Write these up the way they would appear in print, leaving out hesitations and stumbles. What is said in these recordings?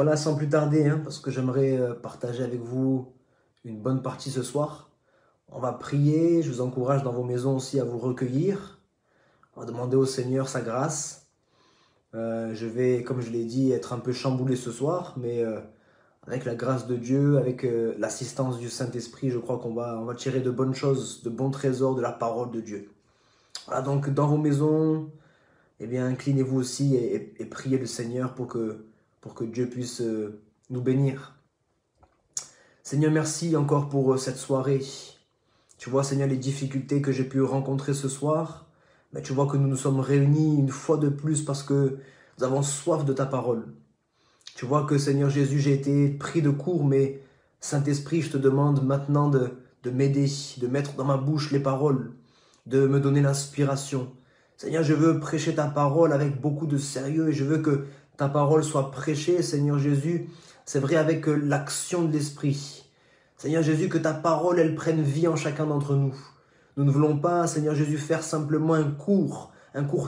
Voilà, sans plus tarder, parce que j'aimerais partager avec vous une bonne partie ce soir. On va prier, je vous encourage dans vos maisons aussi à vous recueillir. On va demander au Seigneur sa grâce. Je vais, comme je l'ai dit, être un peu chamboulé ce soir, mais avec la grâce de Dieu, avec l'assistance du Saint-Esprit, je crois qu'on va tirer de bonnes choses, de bons trésors de la parole de Dieu. Voilà, donc dans vos maisons, eh bien, inclinez-vous aussi et priez le Seigneur pour que Dieu puisse nous bénir. Seigneur, merci encore pour cette soirée. Tu vois, Seigneur, les difficultés que j'ai pu rencontrer ce soir. Mais tu vois que nous nous sommes réunis une fois de plus parce que nous avons soif de ta parole. Tu vois que, Seigneur Jésus, j'ai été pris de court, mais Saint-Esprit, je te demande maintenant de m'aider, de mettre dans ma bouche les paroles, de me donner l'inspiration. Seigneur, je veux prêcher ta parole avec beaucoup de sérieux et je veux que ta parole soit prêchée, Seigneur Jésus, c'est vrai, avec l'action de l'Esprit. Seigneur Jésus, que ta parole, elle prenne vie en chacun d'entre nous. Nous ne voulons pas, Seigneur Jésus, faire simplement un cours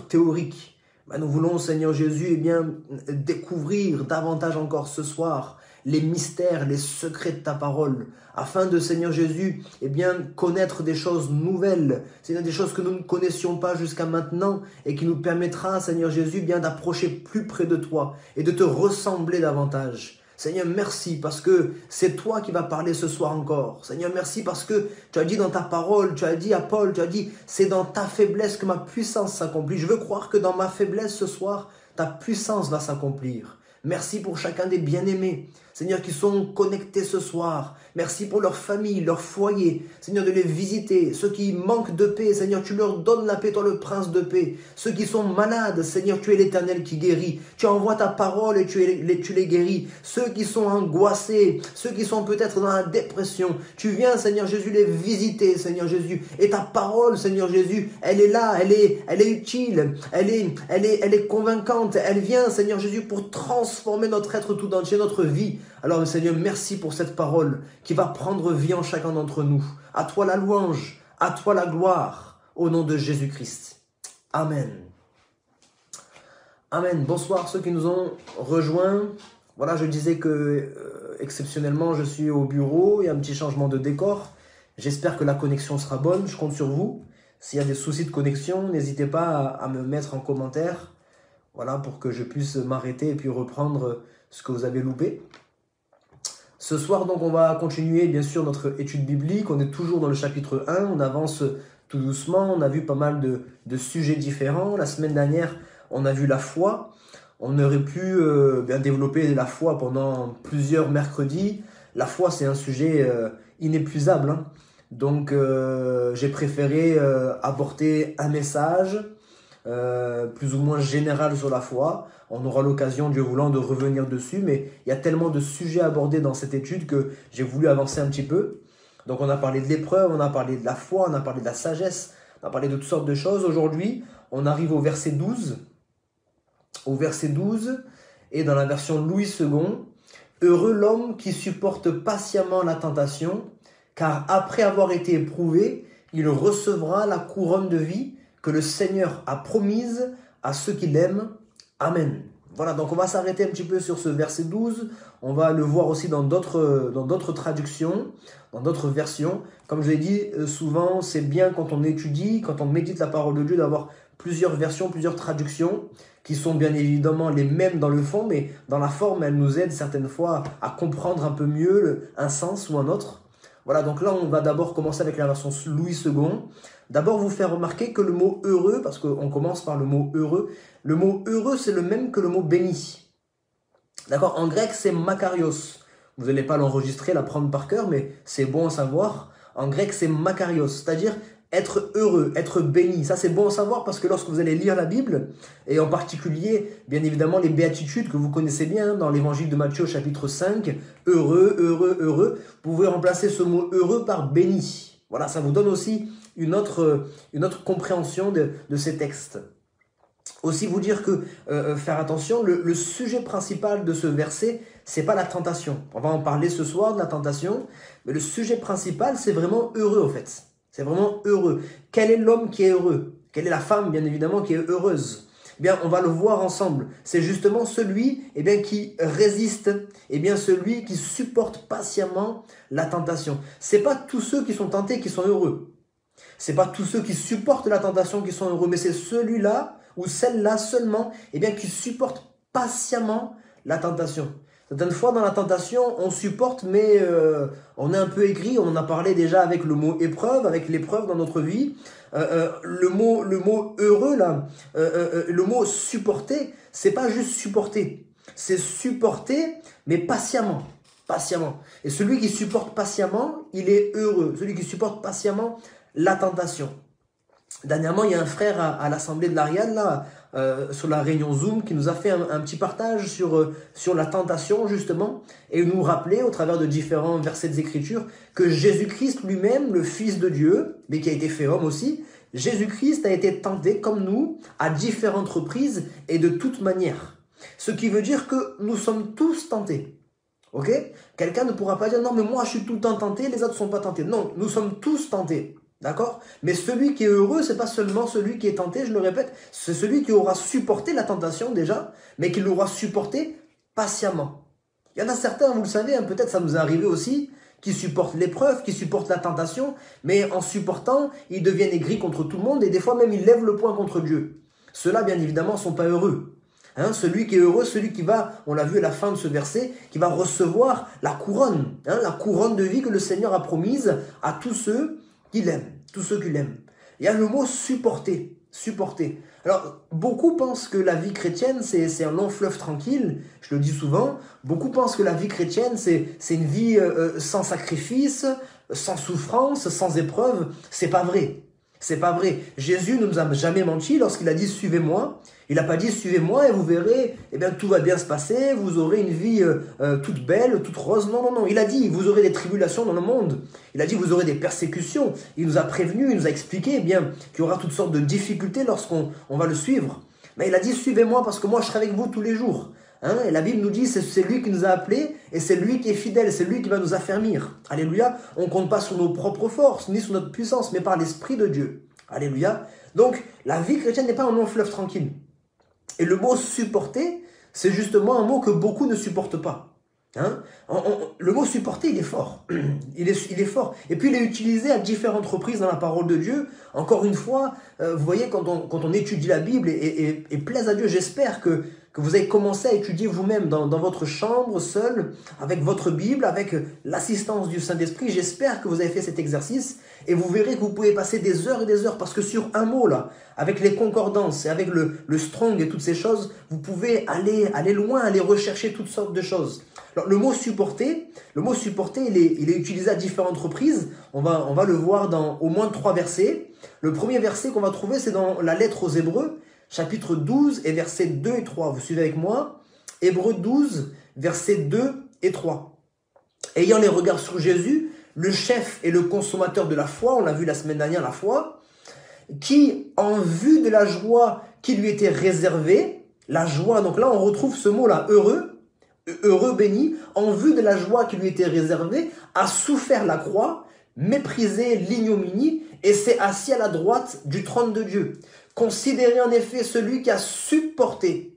théorique. Mais nous voulons, Seigneur Jésus, eh bien, découvrir davantage encore ce soir les mystères, les secrets de ta parole, afin de, Seigneur Jésus, eh bien, connaître des choses nouvelles, Seigneur, des choses que nous ne connaissions pas jusqu'à maintenant, et qui nous permettra, Seigneur Jésus, bien d'approcher plus près de toi, et de te ressembler davantage. Seigneur, merci parce que c'est toi qui vas parler ce soir encore. Seigneur, merci parce que tu as dit dans ta parole, tu as dit à Paul, tu as dit, c'est dans ta faiblesse que ma puissance s'accomplit. Je veux croire que dans ma faiblesse ce soir, ta puissance va s'accomplir. Merci pour chacun des bien-aimés, Seigneur, qui sont connectés ce soir. Merci pour leur famille, leur foyer. Seigneur, de les visiter. Ceux qui manquent de paix, Seigneur, tu leur donnes la paix, toi le prince de paix. Ceux qui sont malades, Seigneur, tu es l'Éternel qui guérit. Tu envoies ta parole et tu les guéris. Ceux qui sont angoissés, ceux qui sont peut-être dans la dépression, tu viens, Seigneur Jésus, les visiter, Seigneur Jésus. Et ta parole, Seigneur Jésus, elle est là, elle est utile, elle est convaincante. Elle vient, Seigneur Jésus, pour transformer notre être tout entier, notre vie. Alors, Seigneur, merci pour cette parole qui va prendre vie en chacun d'entre nous. À toi la louange, à toi la gloire, au nom de Jésus-Christ. Amen. Amen. Bonsoir ceux qui nous ont rejoints. Voilà, je disais que exceptionnellement, je suis au bureau. Il y a un petit changement de décor. J'espère que la connexion sera bonne. Je compte sur vous. S'il y a des soucis de connexion, n'hésitez pas à me mettre en commentaire. Voilà, pour que je puisse m'arrêter et puis reprendre ce que vous avez loupé. Ce soir, donc, on va continuer, bien sûr, notre étude biblique. On est toujours dans le chapitre 1. On avance tout doucement. On a vu pas mal de sujets différents. La semaine dernière, on a vu la foi. On aurait pu bien développer la foi pendant plusieurs mercredis. La foi, c'est un sujet inépuisable. Donc, j'ai préféré apporter un message plus ou moins général sur la foi. On aura l'occasion, Dieu voulant, de revenir dessus, mais il y a tellement de sujets abordés dans cette étude que j'ai voulu avancer un petit peu. Donc on a parlé de l'épreuve, on a parlé de la foi, on a parlé de la sagesse, on a parlé de toutes sortes de choses. Aujourd'hui, on arrive au verset 12. Au verset 12, et dans la version Louis II, « Heureux l'homme qui supporte patiemment la tentation, car après avoir été éprouvé, il recevra la couronne de vie que le Seigneur a promise à ceux qui l'aiment. Amen. » Voilà, donc on va s'arrêter un petit peu sur ce verset 12. On va le voir aussi dans d'autres traductions, dans d'autres versions. Comme je l'ai dit, souvent, c'est bien quand on étudie, quand on médite la parole de Dieu, d'avoir plusieurs versions, plusieurs traductions, qui sont bien évidemment les mêmes dans le fond, mais dans la forme, elles nous aident certaines fois à comprendre un peu mieux un sens ou un autre. Voilà, donc là, on va d'abord commencer avec la version Louis II. D'abord, vous faire remarquer que le mot « heureux », parce qu'on commence par le mot « heureux », le mot « heureux », c'est le même que le mot « béni ». D'accord? En grec, c'est « makarios ». Vous n'allez pas l'enregistrer, la prendre par cœur, mais c'est bon à savoir. En grec, c'est « makarios », c'est-à-dire être heureux, être béni. Ça, c'est bon à savoir parce que lorsque vous allez lire la Bible, et en particulier, bien évidemment, les béatitudes que vous connaissez bien dans l'évangile de Matthieu, chapitre 5, « heureux, heureux, heureux », vous pouvez remplacer ce mot « heureux » par « béni ». Voilà, ça vous donne aussi une autre compréhension de ces textes. Aussi vous dire que, faire attention, le sujet principal de ce verset, c'est pas la tentation. On va en parler ce soir de la tentation, mais le sujet principal, c'est vraiment heureux en fait. C'est vraiment heureux. Quel est l'homme qui est heureux? Quelle est la femme, bien évidemment, qui est heureuse? Eh bien, on va le voir ensemble. C'est justement celui qui résiste, celui qui supporte patiemment la tentation. C'est pas tous ceux qui sont tentés qui sont heureux. C'est pas tous ceux qui supportent la tentation qui sont heureux, mais c'est celui-là ou celle-là seulement qui supporte patiemment la tentation. Certaines fois, dans la tentation, on supporte, mais on est un peu aigri. On en a parlé déjà avec le mot épreuve, avec l'épreuve dans notre vie. Le mot heureux, là, le mot supporter, c'est pas juste supporter. C'est supporter, mais patiemment. Patiemment. Et celui qui supporte patiemment, il est heureux. Celui qui supporte patiemment la tentation. Dernièrement, il y a un frère à l'Assemblée de l'Ariane, là, sur la réunion Zoom, qui nous a fait un petit partage sur la tentation, justement, et nous rappelait, au travers de différents versets des Écritures, que Jésus-Christ lui-même, le Fils de Dieu, mais qui a été fait homme aussi, Jésus-Christ a été tenté, comme nous, à différentes reprises et de toute manière. Ce qui veut dire que nous sommes tous tentés. Ok? Quelqu'un ne pourra pas dire, non, mais moi, je suis tout le temps tenté, les autres ne sont pas tentés. Non, nous sommes tous tentés. D'accord? Mais celui qui est heureux, c'est pas seulement celui qui est tenté, je le répète, c'est celui qui aura supporté la tentation déjà, mais qui l'aura supporté patiemment. Il y en a certains, vous le savez, peut-être ça nous est arrivé aussi, qui supportent l'épreuve, qui supportent la tentation, mais en supportant, ils deviennent aigris contre tout le monde et des fois même ils lèvent le poing contre Dieu. Ceux-là, bien évidemment, sont pas heureux. Celui qui est heureux, celui qui va, on l'a vu à la fin de ce verset, qui va recevoir la couronne de vie que le Seigneur a promise à tous ceux qui l'aiment, tous ceux qui l'aiment. Il y a le mot supporter, supporter. Alors, beaucoup pensent que la vie chrétienne, c'est un long fleuve tranquille, je le dis souvent, beaucoup pensent que la vie chrétienne, c'est une vie sans sacrifice, sans souffrance, sans épreuve. C'est pas vrai. C'est pas vrai. Jésus ne nous a jamais menti lorsqu'il a dit « suivez-moi ». Il n'a pas dit « suivez-moi et vous verrez, tout va bien se passer, vous aurez une vie toute belle, toute rose ». Non, non, non. Il a dit « vous aurez des tribulations dans le monde ». Il a dit « vous aurez des persécutions ». Il nous a prévenu, il nous a expliqué qu'il y aura toutes sortes de difficultés lorsqu'on va le suivre. Mais il a dit « suivez-moi parce que moi je serai avec vous tous les jours ». Et la Bible nous dit c'est lui qui nous a appelés et c'est lui qui est fidèle, c'est lui qui va nous affermir. Alléluia. On ne compte pas sur nos propres forces ni sur notre puissance, mais par l'Esprit de Dieu. Alléluia. Donc, la vie chrétienne n'est pas un long fleuve tranquille. Et le mot supporter, c'est justement un mot que beaucoup ne supportent pas. Le mot supporter, il est fort. Il est fort. Et puis, il est utilisé à différentes reprises dans la parole de Dieu. Encore une fois, vous voyez, quand on étudie la Bible et plaise à Dieu, j'espère que vous avez commencé à étudier vous-même dans votre chambre, seul, avec votre Bible, avec l'assistance du Saint-Esprit. J'espère que vous avez fait cet exercice et vous verrez que vous pouvez passer des heures et des heures parce que sur un mot, là, avec les concordances et avec le strong et toutes ces choses, vous pouvez aller loin, aller rechercher toutes sortes de choses. Alors, le mot supporter, il est utilisé à différentes reprises. On va le voir dans au moins 3 versets. Le premier verset qu'on va trouver, c'est dans la lettre aux Hébreux, chapitre 12 et versets 2 et 3. Vous suivez avec moi? Hébreux 12, versets 2 et 3. Ayant les regards sur Jésus, le chef et le consommateur de la foi, on l'a vu la semaine dernière, la foi, qui, en vue de la joie qui lui était réservée, la joie, donc là on retrouve ce mot-là, heureux, béni, en vue de la joie qui lui était réservée, a souffert la croix, méprisé l'ignominie, et s'est assis à la droite du trône de Dieu. Considérez en effet celui qui a supporté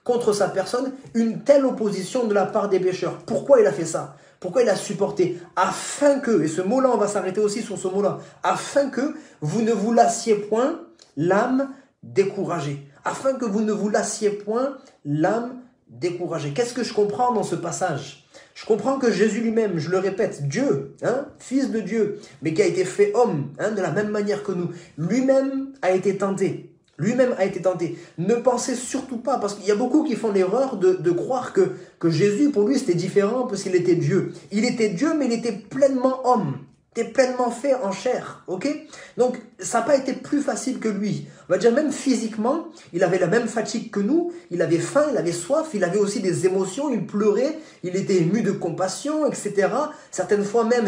contre sa personne une telle opposition de la part des pécheurs. Pourquoi il a fait ça? Pourquoi il a supporté? Afin que, et ce mot-là, on va s'arrêter aussi sur ce mot-là, afin que vous ne vous lassiez point l'âme découragée. Afin que vous ne vous lassiez point l'âme découragée. Qu'est-ce que je comprends dans ce passage? Je comprends que Jésus lui-même, je le répète, Dieu, Fils de Dieu, mais qui a été fait homme, de la même manière que nous, lui-même a été tenté. Lui-même a été tenté. Ne pensez surtout pas, parce qu'il y a beaucoup qui font l'erreur de croire que Jésus, pour lui, c'était différent parce qu'il était Dieu. Il était Dieu, mais il était pleinement homme. Il était pleinement fait en chair, ok? Donc, ça n'a pas été plus facile que lui. On va dire même physiquement, il avait la même fatigue que nous, il avait faim, il avait soif, il avait aussi des émotions, il pleurait, il était ému de compassion, etc. Certaines fois même,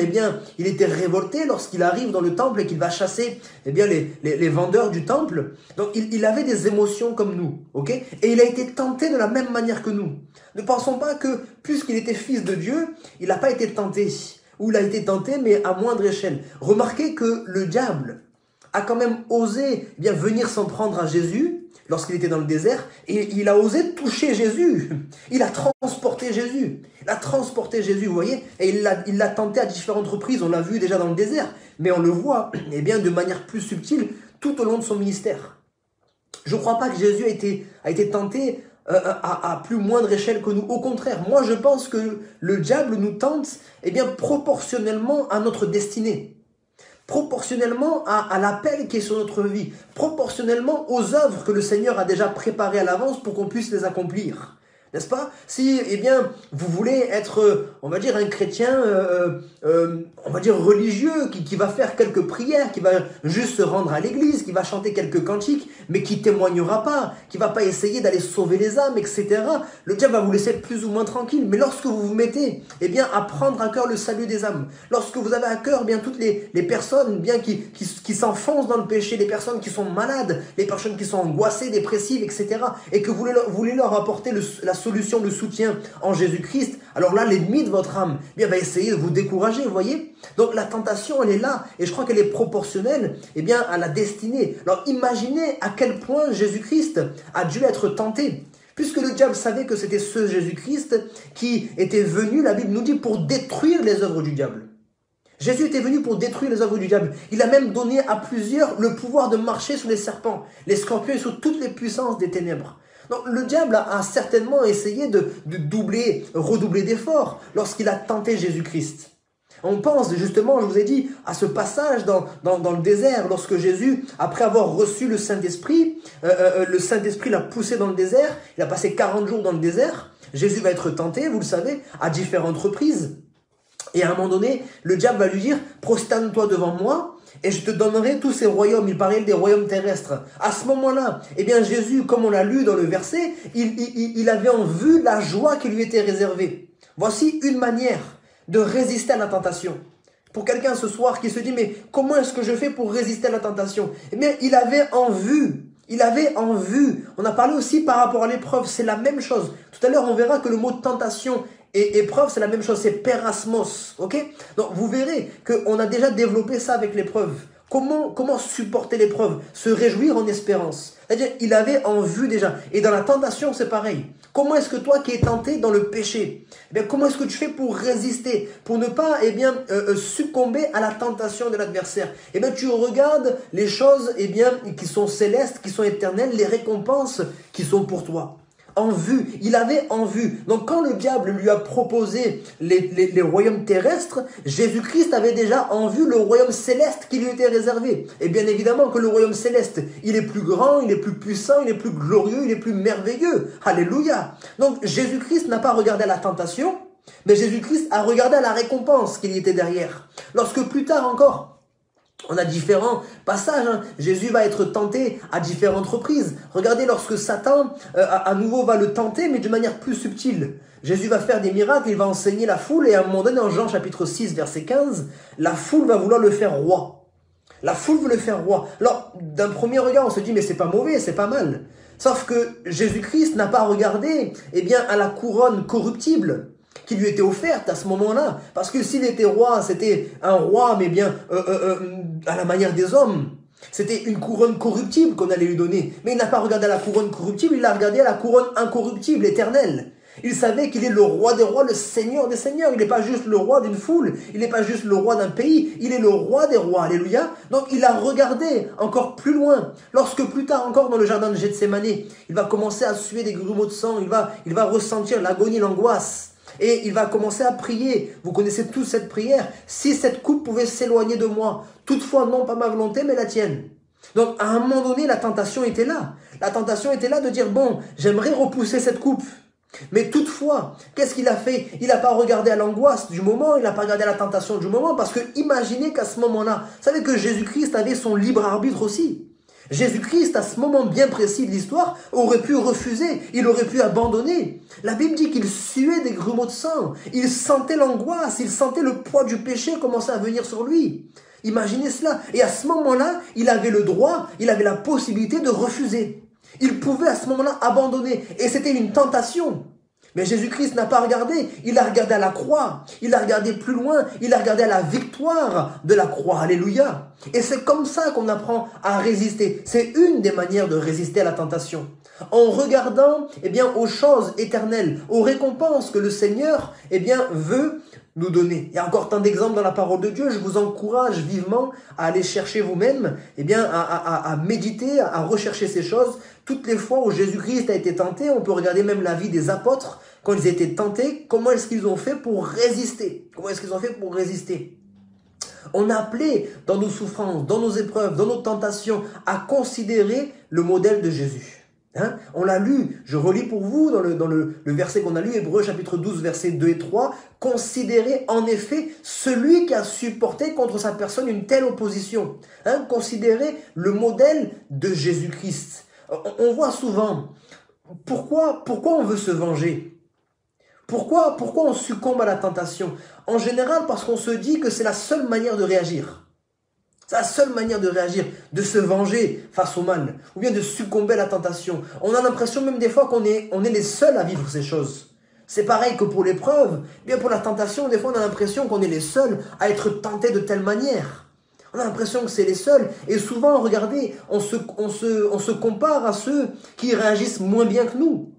il était révolté lorsqu'il arrive dans le temple et qu'il va chasser, les vendeurs du temple. Donc, il avait des émotions comme nous, ok? Et il a été tenté de la même manière que nous. Ne pensons pas que, puisqu'il était fils de Dieu, il n'a pas été tenté. Ou il a été tenté, mais à moindre échelle. Remarquez que le diable a quand même osé bien venir s'en prendre à Jésus lorsqu'il était dans le désert, et il a osé toucher Jésus. Il a transporté Jésus. Il a transporté Jésus, vous voyez, et il l'a tenté à différentes reprises. On l'a vu déjà dans le désert, mais on le voit eh bien, de manière plus subtile tout au long de son ministère. Je ne crois pas que Jésus a été tenté à plus moindre échelle que nous. Au contraire, moi je pense que le diable nous tente eh bien, proportionnellement à notre destinée. Proportionnellement à l'appel qui est sur notre vie, proportionnellement aux œuvres que le Seigneur a déjà préparées à l'avance pour qu'on puisse les accomplir. N'est-ce pas? Si, eh bien, vous voulez être, on va dire, un chrétien, on va dire religieux, qui va faire quelques prières, qui va juste se rendre à l'église, qui va chanter quelques cantiques, mais qui témoignera pas, qui va pas essayer d'aller sauver les âmes, etc. Le diable va vous laisser plus ou moins tranquille. Mais lorsque vous vous mettez, eh bien, à prendre à cœur le salut des âmes, lorsque vous avez à cœur, bien, toutes les personnes, bien, qui s'enfoncent dans le péché, les personnes qui sont malades, les personnes qui sont angoissées, dépressives, etc., et que vous voulez leur apporter la solution, le soutien en Jésus-Christ, alors là, l'ennemi de votre âme bien, va essayer de vous décourager, vous voyez. Donc la tentation, elle est là, et je crois qu'elle est proportionnelle eh bien, à la destinée. Alors imaginez à quel point Jésus-Christ a dû être tenté, puisque le diable savait que c'était ce Jésus-Christ qui était venu, la Bible nous dit, pour détruire les œuvres du diable. Jésus était venu pour détruire les œuvres du diable. Il a même donné à plusieurs le pouvoir de marcher sur les serpents, les scorpions et sur toutes les puissances des ténèbres. Donc le diable a certainement essayé de redoubler d'efforts lorsqu'il a tenté Jésus-Christ. On pense justement, je vous ai dit, à ce passage dans le désert, lorsque Jésus, après avoir reçu le Saint-Esprit l'a poussé dans le désert, il a passé 40 jours dans le désert. Jésus va être tenté, vous le savez, à différentes reprises. Et à un moment donné, le diable va lui dire, prosterne-toi devant moi, et je te donnerai tous ces royaumes. Il parlait des royaumes terrestres. À ce moment-là, eh bien Jésus, comme on l'a lu dans le verset, il avait en vue la joie qui lui était réservée. Voici une manière de résister à la tentation. Pour quelqu'un ce soir qui se dit, mais comment est-ce que je fais pour résister à la tentation? Eh bien, il avait en vue. On a parlé aussi par rapport à l'épreuve, c'est la même chose. Tout à l'heure, on verra que le mot tentation et épreuve, c'est la même chose, c'est perasmos, ok? Donc, vous verrez qu'on a déjà développé ça avec l'épreuve. Comment supporter l'épreuve? Se réjouir en espérance. C'est-à-dire, il avait en vue déjà. Et dans la tentation, c'est pareil. Comment est-ce que toi qui es tenté dans le péché, eh bien, comment est-ce que tu fais pour résister, pour ne pas eh bien, succomber à la tentation de l'adversaire? Eh bien, tu regardes les choses eh bien, qui sont célestes, qui sont éternelles, les récompenses qui sont pour toi. En vue, il avait en vue. Donc quand le diable lui a proposé les royaumes terrestres, Jésus-Christ avait déjà en vue le royaume céleste qui lui était réservé. Et bien évidemment que le royaume céleste, il est plus grand, il est plus puissant, il est plus glorieux, il est plus merveilleux. Alléluia. Donc Jésus-Christ n'a pas regardé à la tentation, mais Jésus-Christ a regardé à la récompense qui y était derrière. Lorsque plus tard encore, on a différents passages. Jésus va être tenté à différentes reprises. Regardez lorsque Satan à nouveau va le tenter, mais de manière plus subtile. Jésus va faire des miracles, il va enseigner la foule, et à un moment donné, en Jean chapitre 6, verset 15, la foule va vouloir le faire roi. La foule veut le faire roi. Alors, d'un premier regard, on se dit, mais c'est pas mauvais, c'est pas mal. Sauf que Jésus-Christ n'a pas regardé eh bien, à la couronne corruptible qui lui était offerte à ce moment-là. Parce que s'il était roi, c'était un roi, mais bien à la manière des hommes. C'était une couronne corruptible qu'on allait lui donner. Mais il n'a pas regardé à la couronne corruptible, il a regardé à la couronne incorruptible, éternelle. Il savait qu'il est le roi des rois, le seigneur des seigneurs. Il n'est pas juste le roi d'une foule, il n'est pas juste le roi d'un pays, il est le roi des rois. Alléluia. Donc il a regardé encore plus loin. Lorsque plus tard encore dans le jardin de Gethsémane, il va commencer à suer des grumeaux de sang, il va ressentir l'agonie, l'angoisse. Et il va commencer à prier. Vous connaissez tous cette prière. Si cette coupe pouvait s'éloigner de moi, toutefois non pas ma volonté mais la tienne. Donc à un moment donné, la tentation était là. La tentation était là de dire, bon, j'aimerais repousser cette coupe. Mais toutefois, qu'est-ce qu'il a fait? Il n'a pas regardé à l'angoisse du moment, il n'a pas regardé à la tentation du moment, parce que imaginez qu'à ce moment-là, vous savez que Jésus-Christ avait son libre arbitre aussi. Jésus-Christ, à ce moment bien précis de l'histoire, aurait pu refuser, il aurait pu abandonner. La Bible dit qu'il suait des grumeaux de sang, il sentait l'angoisse, il sentait le poids du péché commencer à venir sur lui. Imaginez cela. Et à ce moment-là, il avait le droit, il avait la possibilité de refuser. Il pouvait à ce moment-là abandonner. Et c'était une tentation. Mais Jésus-Christ n'a pas regardé, il a regardé à la croix, il a regardé plus loin, il a regardé à la victoire de la croix, alléluia. Et c'est comme ça qu'on apprend à résister. C'est une des manières de résister à la tentation. En regardant, aux choses éternelles, aux récompenses que le Seigneur, veut nous donner. Il y a encore tant d'exemples dans la parole de Dieu. Je vous encourage vivement à aller chercher vous-même, à méditer, à rechercher ces choses. Toutes les fois où Jésus-Christ a été tenté, on peut regarder même la vie des apôtres. Quand ils étaient tentés, comment est-ce qu'ils ont fait pour résister? Comment est-ce qu'ils ont fait pour résister? On a appelé dans nos souffrances, dans nos épreuves, dans nos tentations, à considérer le modèle de Jésus. On l'a lu, je relis pour vous dans le verset qu'on a lu, Hébreux chapitre 12, versets 2 et 3. Considérez en effet celui qui a supporté contre sa personne une telle opposition. Considérez le modèle de Jésus-Christ. On voit souvent, pourquoi on veut se venger? Pourquoi on succombe à la tentation? En général, parce qu'on se dit que c'est la seule manière de réagir. C'est la seule manière de réagir, de se venger face au mal, ou bien de succomber à la tentation. On a l'impression même des fois qu'on est les seuls à vivre ces choses. C'est pareil que pour l'épreuve, bien pour la tentation, des fois on a l'impression qu'on est les seuls à être tentés de telle manière. On a l'impression que c'est les seuls. Et souvent, regardez, on se compare à ceux qui réagissent moins bien que nous.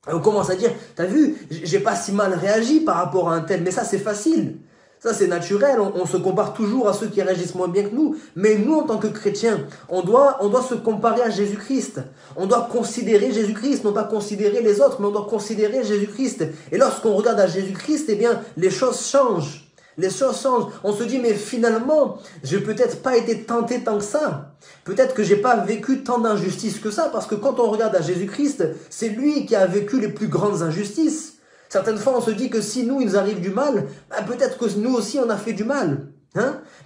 On commence à dire, t'as vu, j'ai pas si mal réagi par rapport à un tel, mais ça c'est facile. Ça, c'est naturel, on se compare toujours à ceux qui réagissent moins bien que nous. Mais nous, en tant que chrétiens, on doit se comparer à Jésus-Christ. On doit considérer Jésus-Christ, non pas considérer les autres, mais on doit considérer Jésus-Christ. Et lorsqu'on regarde à Jésus-Christ, les choses changent. Les choses changent. On se dit, mais finalement, j'ai peut-être pas été tenté tant que ça. Peut-être que j'ai pas vécu tant d'injustices que ça, parce que quand on regarde à Jésus-Christ, c'est lui qui a vécu les plus grandes injustices. Certaines fois, on se dit que si nous, il nous arrive du mal, peut-être que nous aussi, on a fait du mal.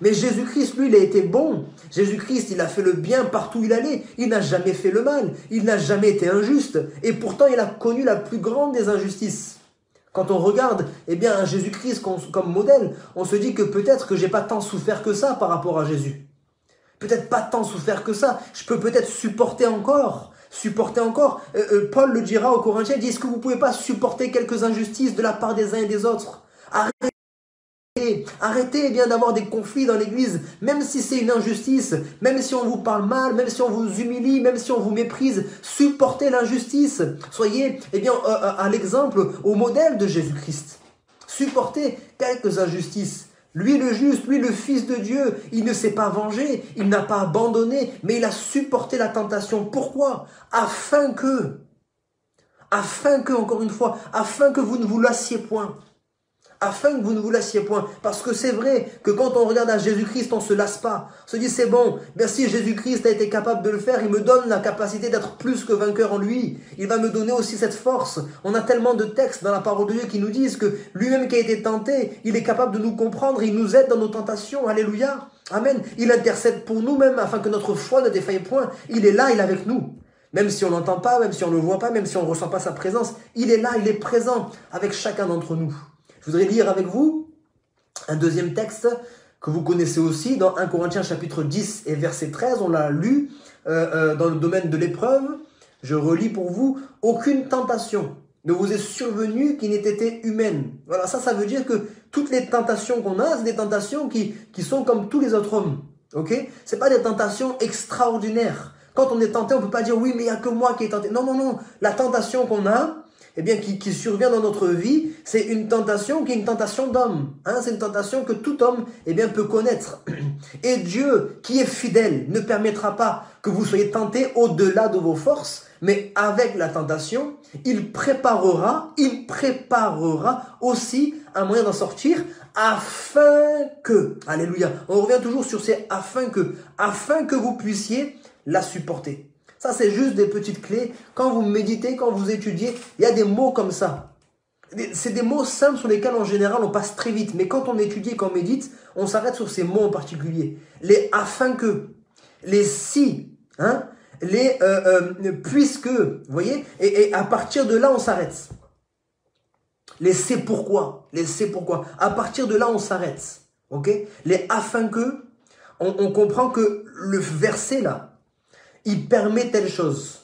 Mais Jésus-Christ, lui, il a été bon. Jésus-Christ, il a fait le bien partout où il allait. Il n'a jamais fait le mal. Il n'a jamais été injuste. Et pourtant, il a connu la plus grande des injustices. Quand on regarde un Jésus-Christ comme modèle, on se dit que peut-être que j'ai pas tant souffert que ça par rapport à Jésus. Peut-être pas tant souffert que ça. Je peux peut-être supporter encore. Paul le dira aux Corinthiens, il dit, est-ce que vous ne pouvez pas supporter quelques injustices de la part des uns et des autres? Arrêtez d'avoir des conflits dans l'église, même si c'est une injustice, même si on vous parle mal, même si on vous humilie, même si on vous méprise, supportez l'injustice. Soyez à l'exemple, au modèle de Jésus-Christ. Supportez quelques injustices. Lui le juste, lui le Fils de Dieu, il ne s'est pas vengé, il n'a pas abandonné, mais il a supporté la tentation. Pourquoi? Afin que, encore une fois, afin que vous ne vous lassiez point. Afin que vous ne vous lassiez point. Parce que c'est vrai que quand on regarde à Jésus-Christ, on ne se lasse pas. On se dit, c'est bon, si Jésus-Christ a été capable de le faire, il me donne la capacité d'être plus que vainqueur en lui. Il va me donner aussi cette force. On a tellement de textes dans la parole de Dieu qui nous disent que lui-même qui a été tenté, il est capable de nous comprendre, il nous aide dans nos tentations. Alléluia. Amen. Il intercède pour nous-mêmes afin que notre foi ne défaille point. Il est là, il est avec nous. Même si on n'entend pas, même si on ne le voit pas, même si on ne ressent pas sa présence, il est là, il est présent avec chacun d'entre nous. Je voudrais lire avec vous un deuxième texte que vous connaissez aussi dans 1 Corinthiens chapitre 10 et verset 13. On l'a lu dans le domaine de l'épreuve. Je relis pour vous. Aucune tentation ne vous est survenue qui n'ait été humaine. Voilà, ça veut dire que toutes les tentations qu'on a, c'est des tentations qui sont comme tous les autres hommes. Ok? C'est pas des tentations extraordinaires. Quand on est tenté, on ne peut pas dire oui, mais il n'y a que moi qui est tenté. Non. La tentation qu'on a, qui survient dans notre vie, c'est une tentation qui est une tentation d'homme. C'est une tentation que tout homme peut connaître. Et Dieu, qui est fidèle, ne permettra pas que vous soyez tentés au-delà de vos forces, mais avec la tentation, il préparera aussi un moyen d'en sortir, afin que, alléluia, on revient toujours sur ces afin que vous puissiez la supporter. Ça, c'est juste des petites clés. Quand vous méditez, quand vous étudiez, il y a des mots comme ça. C'est des mots simples sur lesquels, en général, on passe très vite. Mais quand on étudie et qu'on médite, on s'arrête sur ces mots en particulier. Les afin que, les si, les puisque, vous voyez, et à partir de là, on s'arrête. Les c'est pourquoi. À partir de là, on s'arrête. Ok? Les afin que, on comprend que le verset là, il permet telle chose.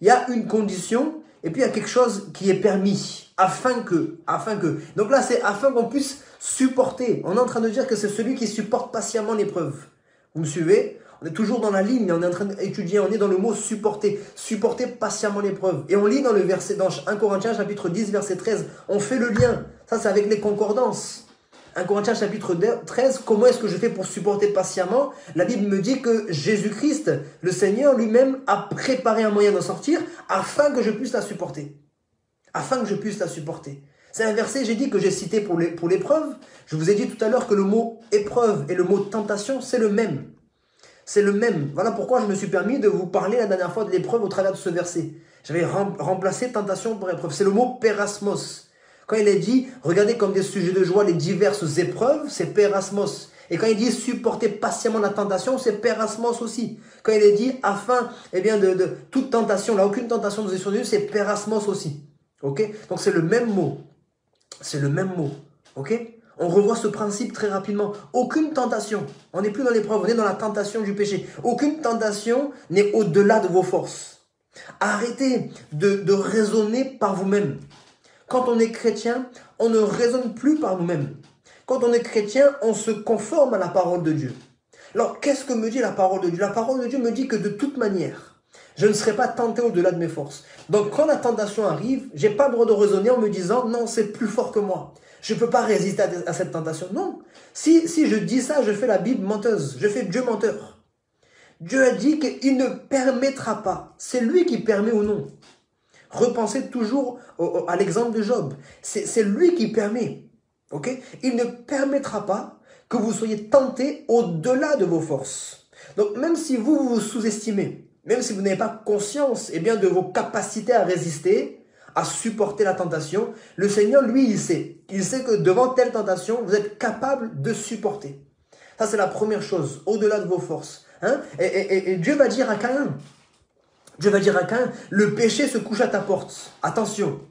Il y a une condition, et puis il y a quelque chose qui est permis, afin que. Donc là, c'est afin qu'on puisse supporter. On est en train de dire que c'est celui qui supporte patiemment l'épreuve. Vous me suivez? On est toujours dans la ligne, on est en train d'étudier, on est dans le mot supporter. Supporter patiemment l'épreuve. Et on lit dans le verset, dans 1 Corinthiens chapitre 10, verset 13, on fait le lien. Ça, c'est avec les concordances. 1 Corinthiens chapitre 13, comment est-ce que je fais pour supporter patiemment? La Bible me dit que Jésus-Christ, le Seigneur lui-même, a préparé un moyen d'en sortir afin que je puisse la supporter. Afin que je puisse la supporter. C'est un verset, j'ai dit, que j'ai cité pour l'épreuve. Je vous ai dit tout à l'heure que le mot épreuve et le mot tentation, c'est le même. C'est le même. Voilà pourquoi je me suis permis de vous parler la dernière fois de l'épreuve au travers de ce verset. J'avais remplacé tentation par épreuve. C'est le mot pérasmos. Quand il est dit, regardez comme des sujets de joie les diverses épreuves, c'est pérasmos. Et quand il dit supporter patiemment la tentation, c'est pérasmos aussi. Quand il est dit afin, eh bien, de toute tentation, là, aucune tentation nous est survenue, c'est pérasmos aussi. Ok? Donc c'est le même mot. C'est le même mot. Ok? On revoit ce principe très rapidement. Aucune tentation, on n'est plus dans l'épreuve, on est dans la tentation du péché. Aucune tentation n'est au-delà de vos forces. Arrêtez de raisonner par vous-même. Quand on est chrétien, on ne raisonne plus par nous-mêmes. Quand on est chrétien, on se conforme à la parole de Dieu. Alors, qu'est-ce que me dit la parole de Dieu? La parole de Dieu me dit que de toute manière, je ne serai pas tenté au-delà de mes forces. Donc, quand la tentation arrive, je n'ai pas le droit de raisonner en me disant, non, c'est plus fort que moi. Je ne peux pas résister à cette tentation. Non. Si je dis ça, je fais la Bible menteuse. Je fais Dieu menteur. Dieu a dit qu'il ne permettra pas. C'est lui qui permet ou non. Repensez toujours à l'exemple de Job. C'est lui qui permet. Okay? Il ne permettra pas que vous soyez tentés au-delà de vos forces. Donc même si vous vous sous-estimez, même si vous n'avez pas conscience de vos capacités à résister, à supporter la tentation, le Seigneur, lui, il sait. Il sait que devant telle tentation, vous êtes capable de supporter. Ça, c'est la première chose, au-delà de vos forces. Hein? Et Dieu va dire à Caïn, le péché se couche à ta porte. Attention.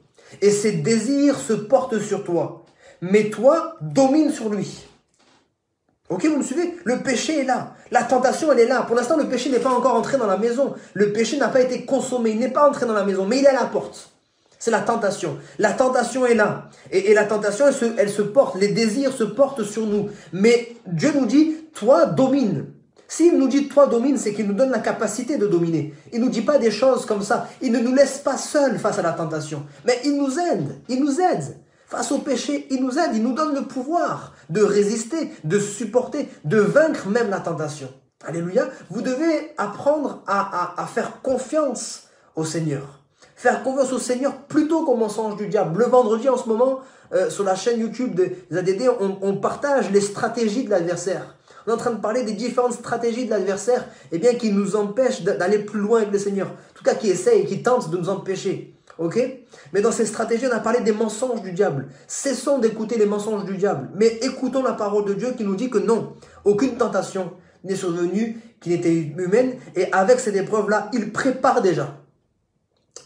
Et ses désirs se portent sur toi. Mais toi, domine sur lui. Ok, vous me suivez? Le péché est là. La tentation, elle est là. Pour l'instant, le péché n'est pas encore entré dans la maison. Le péché n'a pas été consommé. Il n'est pas entré dans la maison. Mais il est à la porte. C'est la tentation. La tentation est là. Et la tentation, elle se porte. Les désirs se portent sur nous. Mais Dieu nous dit, toi, domine. S'il nous dit, toi, domine, c'est qu'il nous donne la capacité de dominer. Il ne nous dit pas des choses comme ça. Il ne nous laisse pas seuls face à la tentation. Mais il nous aide. Il nous aide. Face au péché, il nous aide. Il nous donne le pouvoir de résister, de supporter, de vaincre même la tentation. Alléluia. Vous devez apprendre à faire confiance au Seigneur. Faire confiance au Seigneur plutôt qu'au mensonge du diable. Le vendredi, en ce moment, sur la chaîne YouTube des ADD, on partage les stratégies de l'adversaire. On est en train de parler des différentes stratégies de l'adversaire qui nous empêchent d'aller plus loin avec le Seigneur. En tout cas, qui essayent et qui tentent de nous empêcher. Ok? Mais dans ces stratégies, on a parlé des mensonges du diable. Cessons d'écouter les mensonges du diable. Mais écoutons la parole de Dieu qui nous dit que non, aucune tentation n'est survenue qui n'était humaine. Et avec cette épreuve-là, il prépare déjà.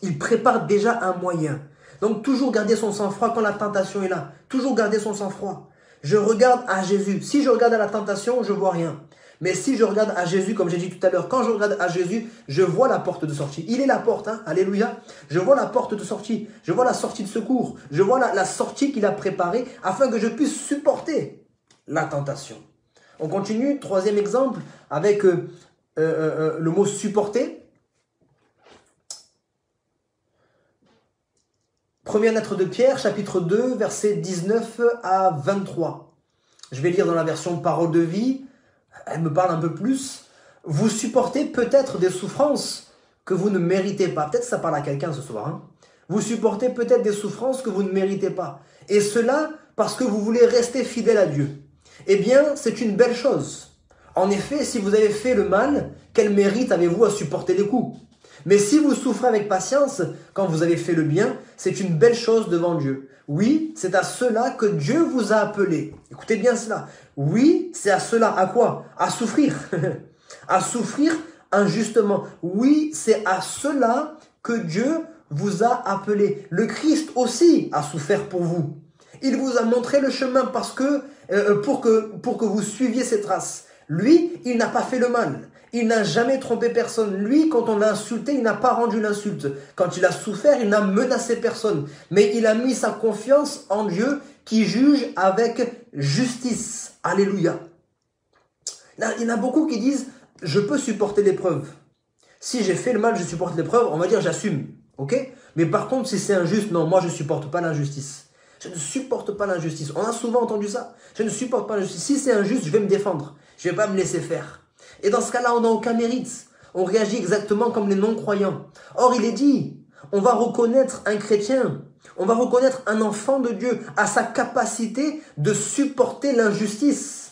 Il prépare déjà un moyen. Donc toujours garder son sang-froid quand la tentation est là. Toujours garder son sang-froid. Je regarde à Jésus. Si je regarde à la tentation, je vois rien. Mais si je regarde à Jésus, comme j'ai dit tout à l'heure, quand je regarde à Jésus, je vois la porte de sortie. Il est la porte, hein, alléluia. Je vois la porte de sortie. Je vois la sortie de secours. Je vois la sortie qu'il a préparée afin que je puisse supporter la tentation. On continue, troisième exemple, avec le mot supporter. Première lettre de Pierre, chapitre 2, versets 19 à 23. Je vais lire dans la version parole de vie. Elle me parle un peu plus. Vous supportez peut-être des souffrances que vous ne méritez pas. Peut-être que ça parle à quelqu'un ce soir. Hein. Vous supportez peut-être des souffrances que vous ne méritez pas. Et cela parce que vous voulez rester fidèle à Dieu. Eh bien, c'est une belle chose. En effet, si vous avez fait le mal, quel mérite avez-vous à supporter les coups? Mais si vous souffrez avec patience quand vous avez fait le bien, c'est une belle chose devant Dieu. Oui, c'est à cela que Dieu vous a appelé. Écoutez bien cela. Oui, c'est à cela. À quoi? À souffrir. À souffrir injustement. Oui, c'est à cela que Dieu vous a appelé. Le Christ aussi a souffert pour vous. Il vous a montré le chemin parce que pour que vous suiviez ses traces. Lui, il n'a pas fait le mal. Il n'a jamais trompé personne. Lui, quand on l'a insulté, il n'a pas rendu l'insulte. Quand il a souffert, il n'a menacé personne. Mais il a mis sa confiance en Dieu qui juge avec justice. Alléluia. Il y en a beaucoup qui disent, je peux supporter l'épreuve. Si j'ai fait le mal, je supporte l'épreuve, on va dire j'assume. Ok? Mais par contre, si c'est injuste, non, moi je ne supporte pas l'injustice. Je ne supporte pas l'injustice. On a souvent entendu ça. Je ne supporte pas l'injustice. Si c'est injuste, je vais me défendre. Je ne vais pas me laisser faire. Et dans ce cas-là, on n'a aucun mérite. On réagit exactement comme les non-croyants. Or, il est dit, on va reconnaître un chrétien, on va reconnaître un enfant de Dieu à sa capacité de supporter l'injustice.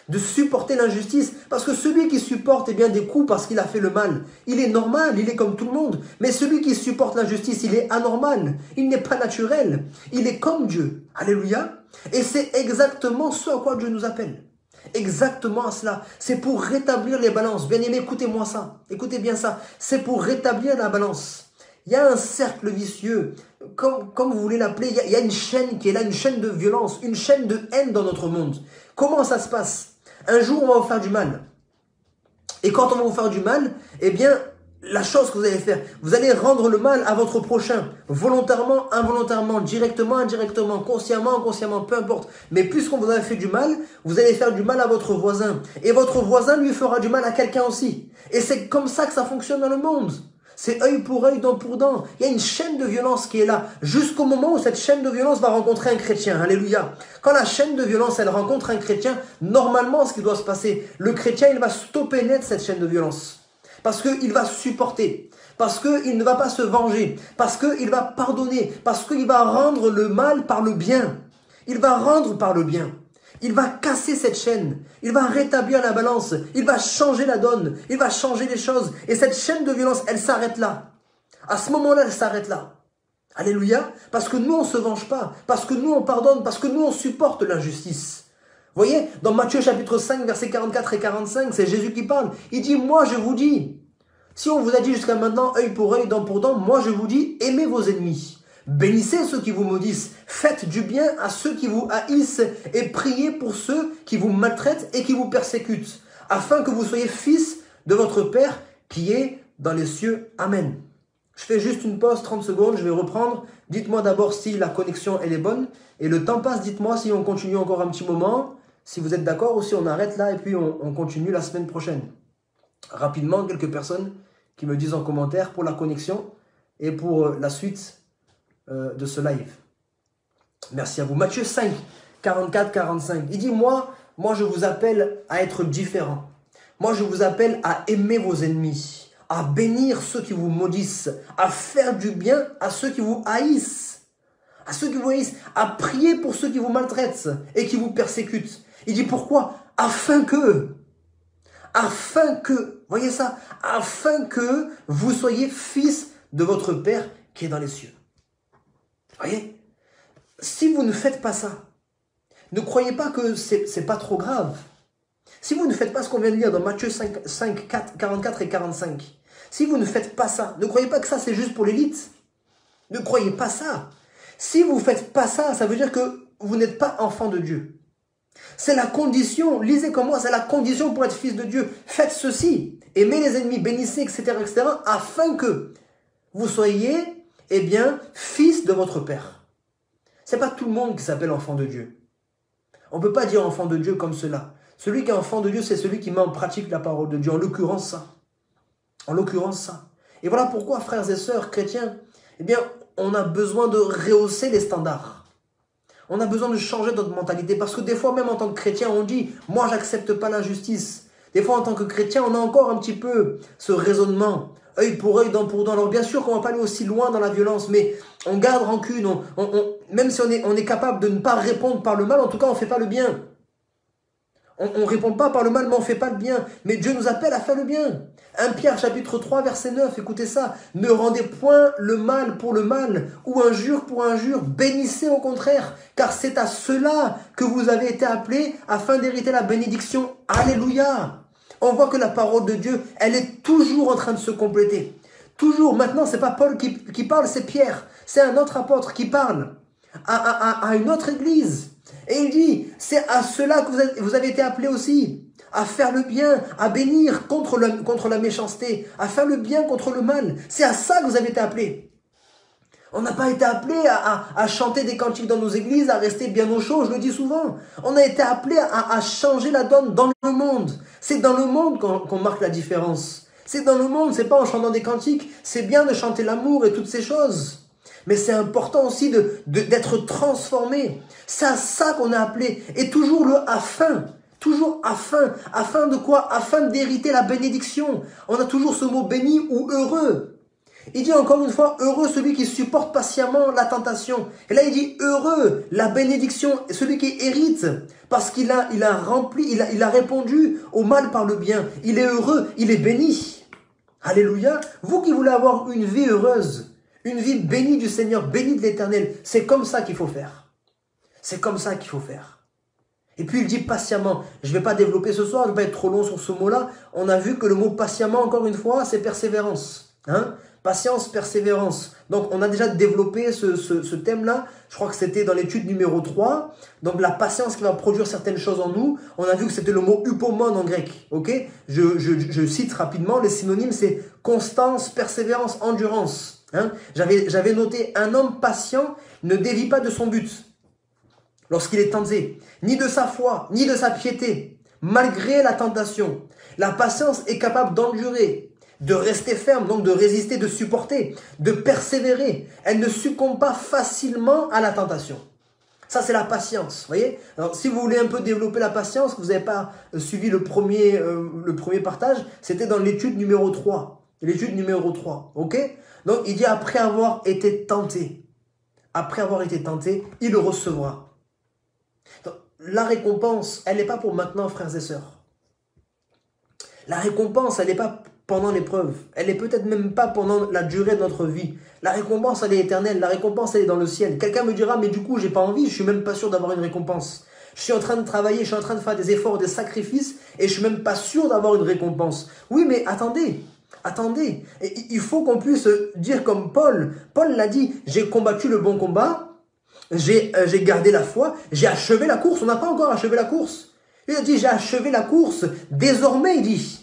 De supporter l'injustice. Parce que celui qui supporte eh bien, des coups parce qu'il a fait le mal, il est normal, il est comme tout le monde. Mais celui qui supporte l'injustice, il est anormal. Il n'est pas naturel. Il est comme Dieu. Alléluia. Et c'est exactement ce à quoi Dieu nous appelle. Exactement à cela. C'est pour rétablir les balances. Bien-aimés, écoutez-moi ça. Écoutez bien ça. C'est pour rétablir la balance. Il y a un cercle vicieux, comme vous voulez l'appeler, il y a une chaîne qui est là, une chaîne de violence, une chaîne de haine dans notre monde. Comment ça se passe? Un jour, on va vous faire du mal. Et quand on va vous faire du mal, eh bien, la chose que vous allez faire, vous allez rendre le mal à votre prochain, volontairement, involontairement, directement, indirectement, consciemment, inconsciemment, peu importe. Mais puisqu'on vous a fait du mal, vous allez faire du mal à votre voisin. Et votre voisin lui fera du mal à quelqu'un aussi. Et c'est comme ça que ça fonctionne dans le monde. C'est œil pour œil, dent pour dent. Il y a une chaîne de violence qui est là, jusqu'au moment où cette chaîne de violence va rencontrer un chrétien. Alléluia. Quand la chaîne de violence, elle rencontre un chrétien, normalement, ce qui doit se passer, le chrétien, il va stopper net cette chaîne de violence. Parce qu'il va supporter. Parce qu'il ne va pas se venger. Parce qu'il va pardonner. Parce qu'il va rendre le mal par le bien. Il va rendre par le bien. Il va casser cette chaîne. Il va rétablir la balance. Il va changer la donne. Il va changer les choses. Et cette chaîne de violence, elle s'arrête là. À ce moment-là, elle s'arrête là. Alléluia. Parce que nous, on ne se venge pas. Parce que nous, on pardonne. Parce que nous, on supporte l'injustice. Vous voyez, dans Matthieu chapitre 5, versets 44 et 45, c'est Jésus qui parle. Il dit, moi, je vous dis, si on vous a dit jusqu'à maintenant, œil pour œil, dent pour dent, moi, je vous dis, aimez vos ennemis. Bénissez ceux qui vous maudissent, faites du bien à ceux qui vous haïssent et priez pour ceux qui vous maltraitent et qui vous persécutent, afin que vous soyez fils de votre Père qui est dans les cieux. Amen. Je fais juste une pause, 30 secondes, je vais reprendre. Dites-moi d'abord si la connexion elle est bonne et le temps passe, dites-moi si on continue encore un petit moment, si vous êtes d'accord ou si on arrête là et puis on continue la semaine prochaine. Rapidement, quelques personnes qui me disent en commentaire pour la connexion et pour la suite de ce live. Merci à vous. Matthieu 5, 44-45. Il dit, moi, je vous appelle à être différent. Moi, je vous appelle à aimer vos ennemis, à bénir ceux qui vous maudissent, à faire du bien à ceux qui vous haïssent, à prier pour ceux qui vous maltraitent et qui vous persécutent. Il dit pourquoi? Afin que, voyez ça, afin que vous soyez fils de votre Père qui est dans les cieux. Voyez, si vous ne faites pas ça, ne croyez pas que c'est pas trop grave. Si vous ne faites pas ce qu'on vient de lire dans Matthieu 5, 44 et 45, si vous ne faites pas ça, ne croyez pas que ça c'est juste pour l'élite. Ne croyez pas ça. Si vous ne faites pas ça, ça veut dire que vous n'êtes pas enfant de Dieu. C'est la condition, lisez comme moi, c'est la condition pour être fils de Dieu. Faites ceci, aimez les ennemis, bénissez, etc., afin que vous soyez, eh bien, fils de votre Père. Ce n'est pas tout le monde qui s'appelle enfant de Dieu. On ne peut pas dire enfant de Dieu comme cela. Celui qui est enfant de Dieu, c'est celui qui met en pratique la parole de Dieu. En l'occurrence, ça. En l'occurrence, ça. Et voilà pourquoi, frères et sœurs chrétiens, eh bien, on a besoin de rehausser les standards. On a besoin de changer notre mentalité. Parce que des fois, même en tant que chrétien, on dit « moi, j'accepte pas l'injustice ». Des fois, en tant que chrétien, on a encore un petit peu ce raisonnement. Œil pour œil, dent pour dent. Alors bien sûr qu'on ne va pas aller aussi loin dans la violence, mais on garde rancune. Même si on est capable de ne pas répondre par le mal, en tout cas, on ne fait pas le bien. On ne répond pas par le mal, mais on ne fait pas le bien. Mais Dieu nous appelle à faire le bien. 1 Pierre chapitre 3 verset 9, écoutez ça. Ne rendez point le mal pour le mal, ou injure pour injure, bénissez au contraire, car c'est à cela que vous avez été appelés, afin d'hériter la bénédiction. Alléluia. On voit que la parole de Dieu, elle est toujours en train de se compléter. Toujours. Maintenant, ce n'est pas Paul qui parle, c'est Pierre. C'est un autre apôtre qui parle à une autre église. Et il dit, c'est à cela que vous avez été appelés aussi, à faire le bien, à bénir contre la méchanceté, à faire le bien contre le mal. C'est à ça que vous avez été appelés. On n'a pas été appelés à chanter des cantiques dans nos églises, à rester bien au chaud, je le dis souvent. On a été appelés à changer la donne dans le monde. C'est dans le monde qu'on marque la différence. C'est dans le monde, c'est pas en chantant des cantiques. C'est bien de chanter l'amour et toutes ces choses. Mais c'est important aussi d'être transformé. C'est à ça qu'on est appelé. Et toujours le afin. Toujours afin. Afin de quoi? Afin d'hériter la bénédiction. On a toujours ce mot béni ou heureux. Il dit encore une fois, heureux celui qui supporte patiemment la tentation. Et là il dit, heureux la bénédiction, celui qui hérite, parce qu'il a répondu au mal par le bien. Il est heureux, il est béni. Alléluia. Vous qui voulez avoir une vie heureuse, une vie bénie du Seigneur, bénie de l'Éternel, c'est comme ça qu'il faut faire. C'est comme ça qu'il faut faire. Et puis il dit patiemment. Je ne vais pas développer ce soir, je ne vais pas être trop long sur ce mot-là. On a vu que le mot patiemment, encore une fois, c'est persévérance. Patience, persévérance. Donc, on a déjà développé ce thème-là. Je crois que c'était dans l'étude numéro 3. Donc, la patience qui va produire certaines choses en nous. On a vu que c'était le mot hypomone en grec. Ok? Je cite rapidement. Les synonymes, c'est constance, persévérance, endurance. J'avais noté, un homme patient ne dévie pas de son but lorsqu'il est tenté, ni de sa foi, ni de sa piété, malgré la tentation. La patience est capable d'endurer, de rester ferme, donc de résister, de supporter, de persévérer. Elle ne succombe pas facilement à la tentation. Ça, c'est la patience, voyez. Alors, si vous voulez un peu développer la patience, vous n'avez pas suivi le premier partage, c'était dans l'étude numéro 3. L'étude numéro 3, ok? Donc, il dit, après avoir été tenté, il le recevra. Donc, la récompense, elle n'est pas pour maintenant, frères et sœurs. La récompense, elle n'est pas pendant l'épreuve. Elle n'est peut-être même pas pendant la durée de notre vie. La récompense, elle est éternelle. La récompense, elle est dans le ciel. Quelqu'un me dira, mais du coup, j'ai pas envie, je suis même pas sûr d'avoir une récompense. Je suis en train de travailler, je suis en train de faire des efforts, des sacrifices, et je suis même pas sûr d'avoir une récompense. Oui, mais attendez. Et il faut qu'on puisse dire comme Paul. Paul l'a dit, j'ai combattu le bon combat, j'ai gardé la foi, j'ai achevé la course. On n'a pas encore achevé la course. Il a dit, j'ai achevé la course. Désormais, il dit.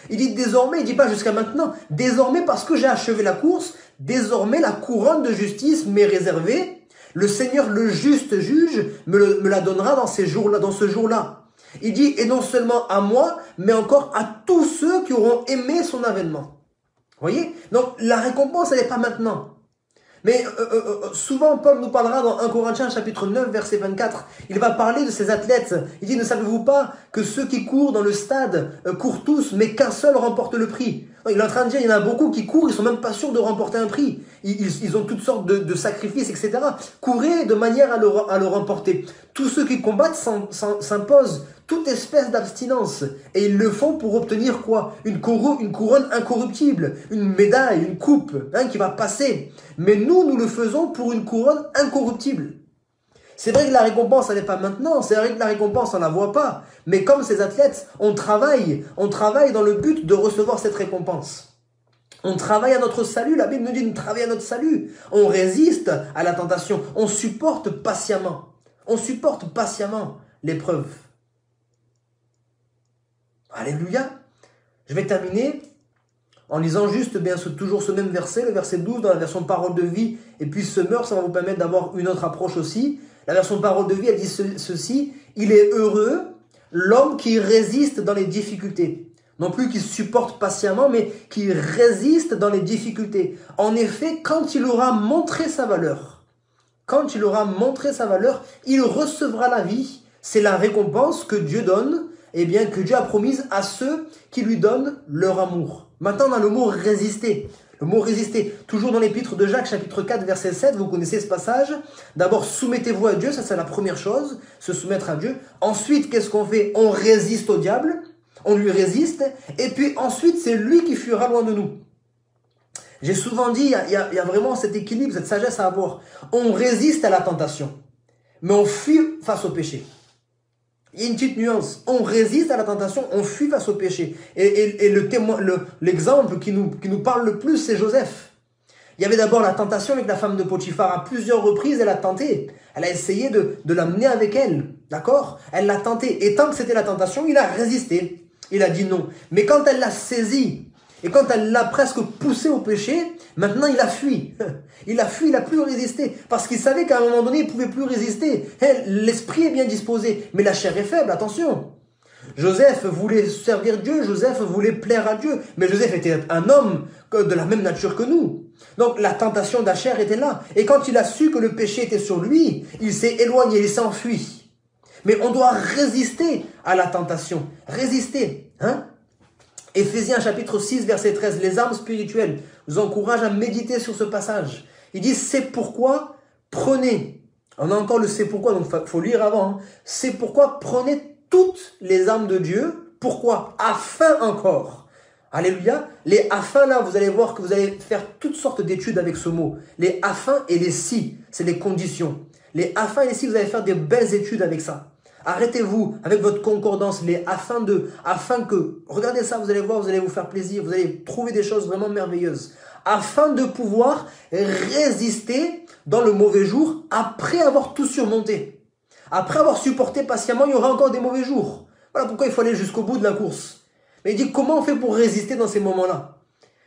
Il dit désormais, il dit pas jusqu'à maintenant. Désormais, parce que j'ai achevé la course, désormais la couronne de justice m'est réservée. Le Seigneur, le juste juge, me la donnera dans ce jour-là. Il dit, et non seulement à moi, mais encore à tous ceux qui auront aimé son avènement. Voyez? Donc, la récompense, elle n'est pas maintenant. Mais souvent, Paul nous parlera dans 1 Corinthiens chapitre 9, verset 24. Il va parler de ces athlètes. Il dit, ne savez-vous pas que ceux qui courent dans le stade courent tous, mais qu'un seul remporte le prix? Donc, il est en train de dire, il y en a beaucoup qui courent, ils sont même pas sûrs de remporter un prix. Ils ont toutes sortes de sacrifices, etc. Courez de manière à le remporter. Tous ceux qui combattent s'imposent toute espèce d'abstinence. Et ils le font pour obtenir quoi? Une couronne incorruptible, une médaille, une coupe qui va passer. Mais nous le faisons pour une couronne incorruptible. C'est vrai que la récompense, elle n'est pas maintenant. C'est vrai que la récompense, on ne la voit pas. Mais comme ces athlètes, on travaille dans le but de recevoir cette récompense. On travaille à notre salut. La Bible nous dit de travailler à notre salut. On résiste à la tentation. On supporte patiemment. L'épreuve. Alléluia. Je vais terminer en lisant juste toujours ce même verset, le verset 12 dans la version parole de vie, et puis Semeur, ça va vous permettre d'avoir une autre approche aussi. La version parole de vie, elle dit ceci, il est heureux l'homme qui résiste dans les difficultés. Non plus qui supporte patiemment, mais qui résiste dans les difficultés. En effet, quand il aura montré sa valeur, il recevra la vie. C'est la récompense que Dieu donne, que Dieu a promise à ceux qui lui donnent leur amour. Maintenant, on a le mot résister. Le mot résister, toujours dans l'épître de Jacques, chapitre 4, verset 7, vous connaissez ce passage. D'abord, soumettez-vous à Dieu, ça c'est la première chose, se soumettre à Dieu. Ensuite, qu'est-ce qu'on fait? On résiste au diable, on lui résiste, et puis ensuite, c'est lui qui fuira loin de nous. J'ai souvent dit, il y a vraiment cet équilibre, cette sagesse à avoir. On résiste à la tentation, mais on fuit face au péché. Il y a une petite nuance. On résiste à la tentation, on fuit face au péché. Et l'exemple qui nous parle le plus, c'est Joseph. Il y avait d'abord la tentation avec la femme de Potiphar. À plusieurs reprises, elle a tenté. Elle a essayé de l'amener avec elle. D'accord? Elle l'a tenté. Et tant que c'était la tentation, il a résisté. Il a dit non. Mais quand elle l'a saisi, et quand elle l'a presque poussé au péché, maintenant il a fui. Il a fui, il n'a plus résisté. Parce qu'il savait qu'à un moment donné, il ne pouvait plus résister. L'esprit est bien disposé, mais la chair est faible, attention. Joseph voulait servir Dieu, Joseph voulait plaire à Dieu. Mais Joseph était un homme de la même nature que nous. Donc la tentation de la chair était là. Et quand il a su que le péché était sur lui, il s'est éloigné, il s'est enfui. Mais on doit résister à la tentation. Résister. Hein? Éphésiens chapitre 6, verset 13. Les armes spirituelles. Je vous encourage à méditer sur ce passage. Il dit, c'est pourquoi prenez. On a encore le c'est pourquoi, donc il faut lire avant. Hein. C'est pourquoi prenez toutes les armes de Dieu. Pourquoi? Afin encore. Alléluia. Les afin là, vous allez voir que vous allez faire toutes sortes d'études avec ce mot. Les afin et les si, c'est les conditions. Les afin et les si, vous allez faire des belles études avec ça. Arrêtez-vous avec votre concordance, les afin que, regardez ça, vous allez voir, vous allez vous faire plaisir, vous allez trouver des choses vraiment merveilleuses. Afin de pouvoir résister dans le mauvais jour après avoir tout surmonté. Après avoir supporté patiemment, il y aura encore des mauvais jours. Voilà pourquoi il faut aller jusqu'au bout de la course. Mais il dit, comment on fait pour résister dans ces moments-là?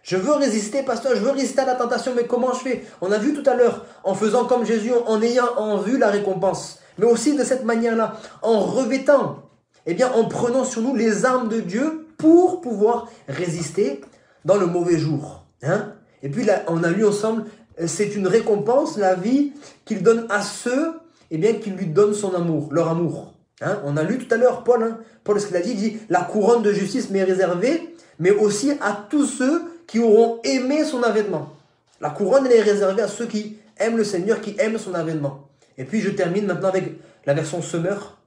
Je veux résister, pasteur, je veux résister à la tentation, mais comment je fais? On a vu tout à l'heure, en faisant comme Jésus, en ayant en vue la récompense. Mais aussi de cette manière-là, en revêtant, eh bien, en prenant sur nous les armes de Dieu pour pouvoir résister dans le mauvais jour. Hein? Et puis là, on a lu ensemble, c'est une récompense, la vie qu'il donne à ceux, eh bien, qui lui donnent son amour, leur amour. Hein? On a lu tout à l'heure Paul, hein? Paul, ce qu'il a dit, il dit, la couronne de justice m'est réservée, mais aussi à tous ceux qui auront aimé son avènement. La couronne, elle est réservée à ceux qui aiment le Seigneur, qui aiment son avènement. Et puis je termine maintenant avec la version Semeur.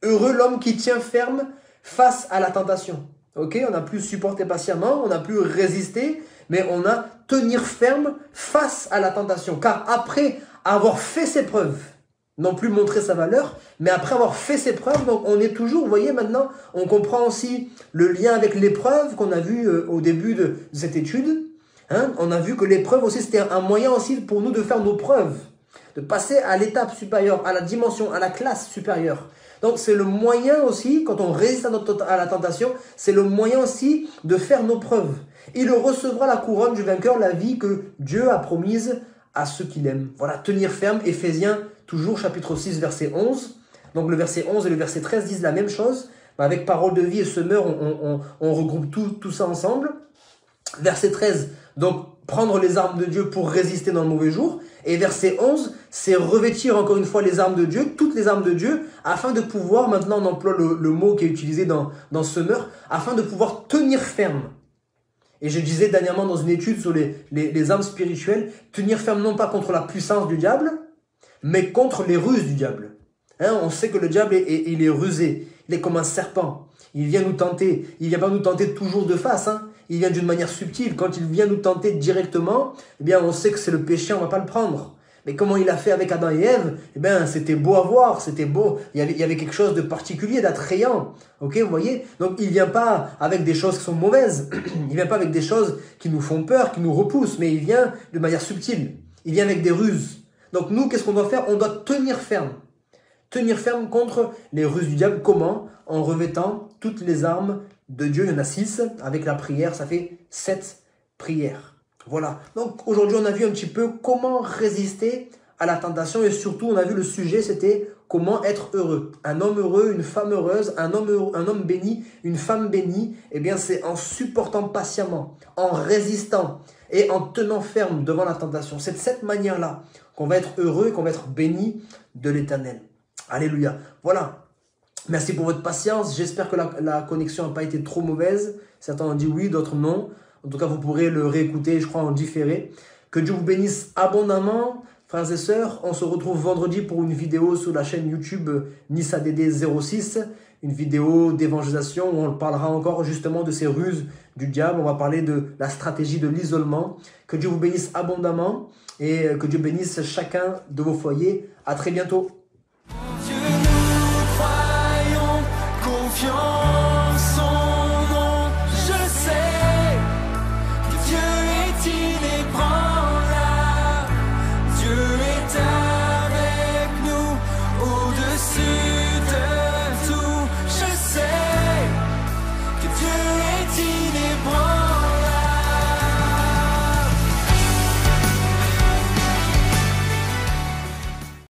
Heureux l'homme qui tient ferme face à la tentation. Ok, on a pu supporter patiemment, on a pu résister, mais on a tenir ferme face à la tentation. Car après avoir fait ses preuves, non plus montrer sa valeur, mais après avoir fait ses preuves, donc on est toujours, vous voyez maintenant, on comprend aussi le lien avec l'épreuve qu'on a vu au début de cette étude. Hein, on a vu que l'épreuve aussi, c'était un moyen aussi pour nous de faire nos preuves, de passer à l'étape supérieure, à la dimension, à la classe supérieure. Donc c'est le moyen aussi, quand on résiste à la tentation, c'est le moyen aussi de faire nos preuves. Il recevra la couronne du vainqueur, la vie que Dieu a promise à ceux qui l'aiment. Voilà, tenir ferme, Éphésiens, toujours chapitre 6, verset 11. Donc le verset 11 et le verset 13 disent la même chose. Avec parole de vie et semeur, on regroupe tout ça ensemble. Verset 13, donc prendre les armes de Dieu pour résister dans le mauvais jour. Et verset 11, c'est revêtir encore une fois les armes de Dieu, toutes les armes de Dieu, afin de pouvoir, maintenant on emploie le mot qui est utilisé dans semeur, afin de pouvoir tenir ferme. Et je disais dernièrement dans une étude sur les armes spirituelles, tenir ferme non pas contre la puissance du diable, mais contre les ruses du diable. Hein, on sait que le diable, il est rusé, il est comme un serpent. Il vient nous tenter, il ne vient pas nous tenter toujours de face, hein. Il vient d'une manière subtile. Quand il vient nous tenter directement, eh bien on sait que c'est le péché, on ne va pas le prendre. Mais comment il a fait avec Adam et Ève, eh bien c'était beau à voir, c'était beau, il y avait quelque chose de particulier, d'attrayant. Ok, vous voyez? Donc il ne vient pas avec des choses qui sont mauvaises, il ne vient pas avec des choses qui nous font peur, qui nous repoussent, mais il vient de manière subtile. Il vient avec des ruses. Donc nous, qu'est-ce qu'on doit faire? On doit tenir ferme. Tenir ferme contre les ruses du diable. Comment? En revêtant toutes les armes de Dieu. Il y en a 6. Avec la prière, ça fait 7 prières. Voilà. Donc aujourd'hui, on a vu un petit peu comment résister à la tentation. Et surtout, on a vu le sujet, c'était comment être heureux. Un homme heureux, une femme heureuse, un homme béni, une femme bénie. Eh bien, c'est en supportant patiemment, en résistant et en tenant ferme devant la tentation. C'est de cette manière-là qu'on va être heureux et qu'on va être béni de l'Éternel. Alléluia. Voilà. Merci pour votre patience. J'espère que la connexion n'a pas été trop mauvaise. Certains ont dit oui, d'autres non. En tout cas, vous pourrez le réécouter, je crois, en différé. Que Dieu vous bénisse abondamment, frères et sœurs. On se retrouve vendredi pour une vidéo sur la chaîne YouTube NissaDD06. Une vidéo d'évangélisation où on parlera encore justement de ces ruses du diable. On va parler de la stratégie de l'isolement. Que Dieu vous bénisse abondamment et que Dieu bénisse chacun de vos foyers. À très bientôt. Dieu, nous croyons, confiants.